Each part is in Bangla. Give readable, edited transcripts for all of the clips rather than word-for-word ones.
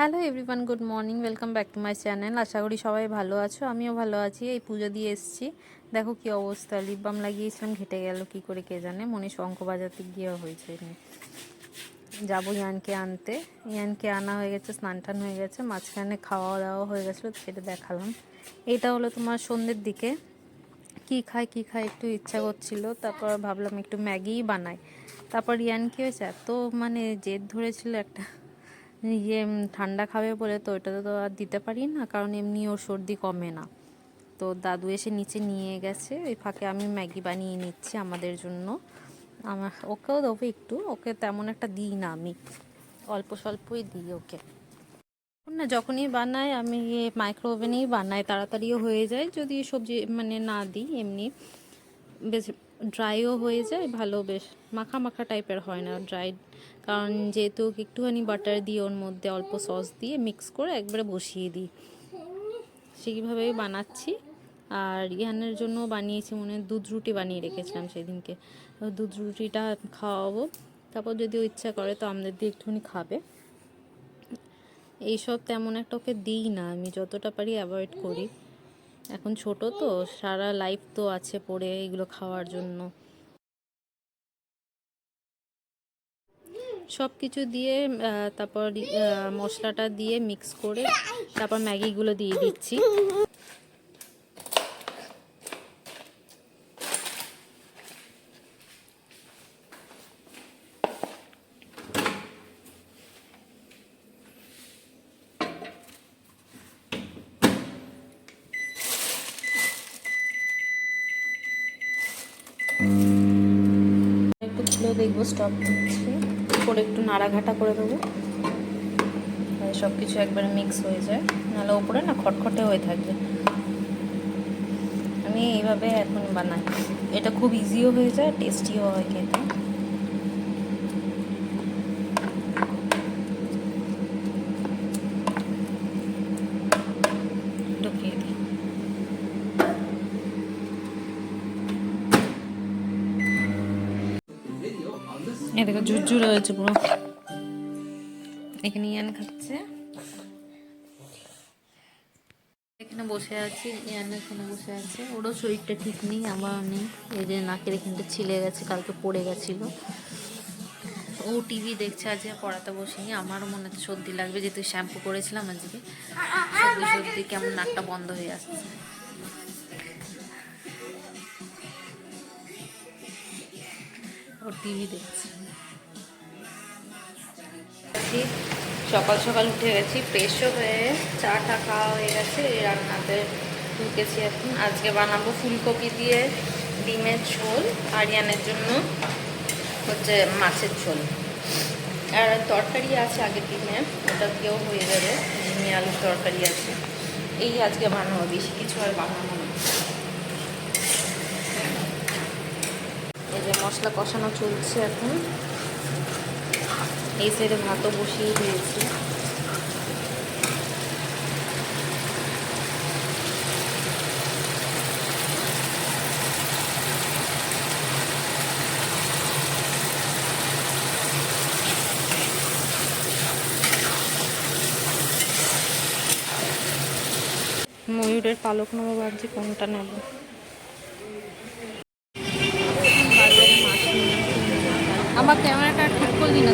Hello everyone, good morning, welcome back to my channel. আশা করি সবাই ভালো আছো, আমিও ভালো আছি। এই পুজো দিয়ে এসেছি, দেখো কি অবস্থা। লিপ বাম লাগিয়েছিলাম, ঘেটে গেল কি করে কে জানে। মনীষ অঙ্ক বাজাতে গিয়ে হয়েছে। যাবো ইয়ানকে আনতে, ইয়ানকে আনা হয়ে গেছে, স্নান টান হয়ে গেছে, মাঝখানে খাওয়া দাওয়া হয়ে গেছিলো, সেটা দেখালাম। এটা হলো তোমার সন্ধ্যের দিকে। কি খাই একটু ইচ্ছা করছিল, তারপর ভাবলাম একটু ম্যাগিই বানাই। তারপর ইয়ান কি হয়েছে, এত মানে জেদ ধরেছিল একটা ঠান্ডা খাবে বলে, তো ওইটাতে তো আর দিতে পারি না, কারণ এমনি ওর সর্দি কমে না। তো দাদু এসে নিচে নিয়ে গেছে, ওই ফাঁকে আমি ম্যাগি বানিয়ে নিচ্ছি আমাদের জন্য। ওকেও দেবো একটু, ওকে তেমন একটা দিই না, আমি অল্প স্বল্পই দিই ওকে। না, যখনই বানাই আমি মাইক্রো ওভেনেই বানাই, তাড়াতাড়িও হয়ে যায়। যদি সবজি মানে না দিই, এমনি বেশ ড্রাইও হয়ে যায় ভালো, বেশ মাখা মাখা টাইপের হয় না, ড্রাই। কারণ যেহেতু একটুখানি বাটার দিয়ে ওর মধ্যে অল্প সস দিয়ে মিক্স করে একবারে বসিয়ে দিই, সেইভাবেই বানাচ্ছি। আর ইহানের জন্য বানিয়েছি, দুধ রুটি বানিয়ে রেখেছিলাম সেদিনকে, দুধ রুটিটা খাওয়াবো। তারপর যদি ও ইচ্ছা করে তো আমাদের দিয়ে একটুখানি খাবে। এইসব তেমন একটা ওকে দিই না, আমি যতটা পারি অ্যাভয়েড করি। এখন ছোট তো, সারা লাইফ তো আছে পড়ে এগুলো খাওয়ার জন্য। সব কিছু দিয়ে তারপর মশলাটা দিয়ে মিক্স করে তারপর ম্যাগিগুলো দিয়ে দিচ্ছি। একটু খুলে দেখবো স্টপ দিচ্ছি, করে একটু নাড়াঘাটা করে দেবো, সব কিছু একবারে মিক্স হয়ে যায়, নাহলে ওপরে না খটখটে হয়ে থাকবে। আমি এইভাবে এখন বানাই, এটা খুব ইজিও হয়ে যায়, টেস্টিও হয় খেতে। ঢুকিয়ে দিই। এদিকে ঝুরঝুরে হয়েছে পুরো। এখানে ইয়ান খাচ্ছে, এখানে বসে আছি, ইয়ান এখানে বসে আছে। ওরও শরীরটা ঠিক নেই, আমার নেই। এই যে নাকের এখানটা ছিলে গেছে, কালকে পড়ে গেছিলো। ও টিভি দেখছে, আজকে পড়াতে বসিনি। আমারও মনে হচ্ছে সর্দি লাগবে, যেহেতু শ্যাম্পু করেছিলাম আজকে। সর্দি সর্দি কেমন নাকটা বন্ধ হয়ে আসছে। ও টিভি দেখছে। সকাল সকাল উঠে গেছি, ফ্রেশও হয়ে চাটা খাওয়া হয়ে গেছে, রান্নাতে ঢুকেছি এখন। আজকে বানাবো ফুলকপি দিয়ে ডিমের ঝোল, আরিয়ানের জন্য হচ্ছে মাছের ঝোল। আর তরকারি আছে আগের দিনে, ওটা দিয়েও হয়ে যাবে। ঝিঙে আলুর তরকারি আছে, এই আজকে বানাবো, বেশি কিছু আর বানাবো না। এই যে মশলা কষানো চলছে এখন, এই সাইডে ভাতও বসিয়ে দিয়েছি। ময়ূরের পালক নেবো, ভাবছি কোনটা নেব। আমার ক্যামেরাটা ঠিক করলি না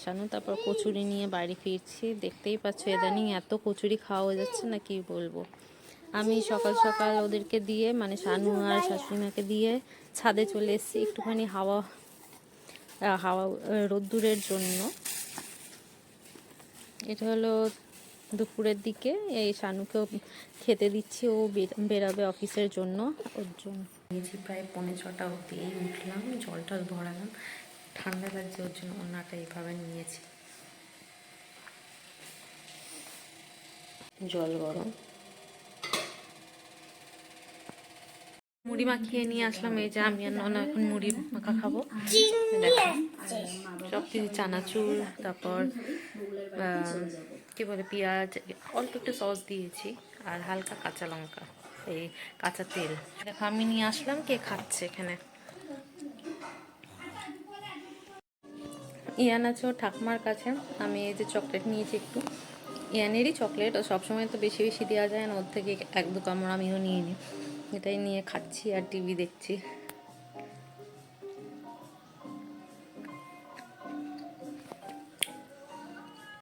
শানু। তারপর কচুরি নিয়ে বাড়ি ফিরছি, দেখতেই পাচ্ছ ইদানিং এত কচুরি খাওয়া হয়ে যাচ্ছে না, কি বলবো। আমি সকাল সকাল ওদেরকে দিয়ে, মানে শানু আর শাশুড়িমাকে দিয়ে ছাদে চলে এসেছি একটুখানি হাওয়া হাওয়া রোদ্দুরের জন্য। এটা হলো দুপুরের দিকে, এই শানুকেও খেতে দিচ্ছি, ও বেরাবে অফিসের জন্য, ওর জন্য। প্রায় 5:45 হতেই উঠলাম, জলটা ভরালাম, ঠান্ডা লাগছে ওর জন্য ওনাটা এইভাবে নিয়েছি। জল গরম, মুড়ি মাখিয়ে নিয়ে আসলাম। এই যে আমি আর ননা এখন মুড়ি মাখা খাবো। দেখো সব কিছু, চানাচুর, তারপর কি বলে পেঁয়াজ, অল্প একটু সস দিয়েছি, আর হালকা কাঁচা লঙ্কা, এই কাঁচা তেল। দেখো আমি নিয়ে আসলাম, কে খাচ্ছে এখানে। ইয়ান আছে ওর ঠাকুমার কাছে। আমি এই যে চকলেট নিয়েছি একটু, ইয়ানেরই চকলেট, ও সবসময় তো বেশি বেশি দেওয়া যায় না, ওর থেকে এক দু কামড় আমিও নিয়ে নিই। এটাই নিয়ে খাচ্ছি আর টিভি দেখছি।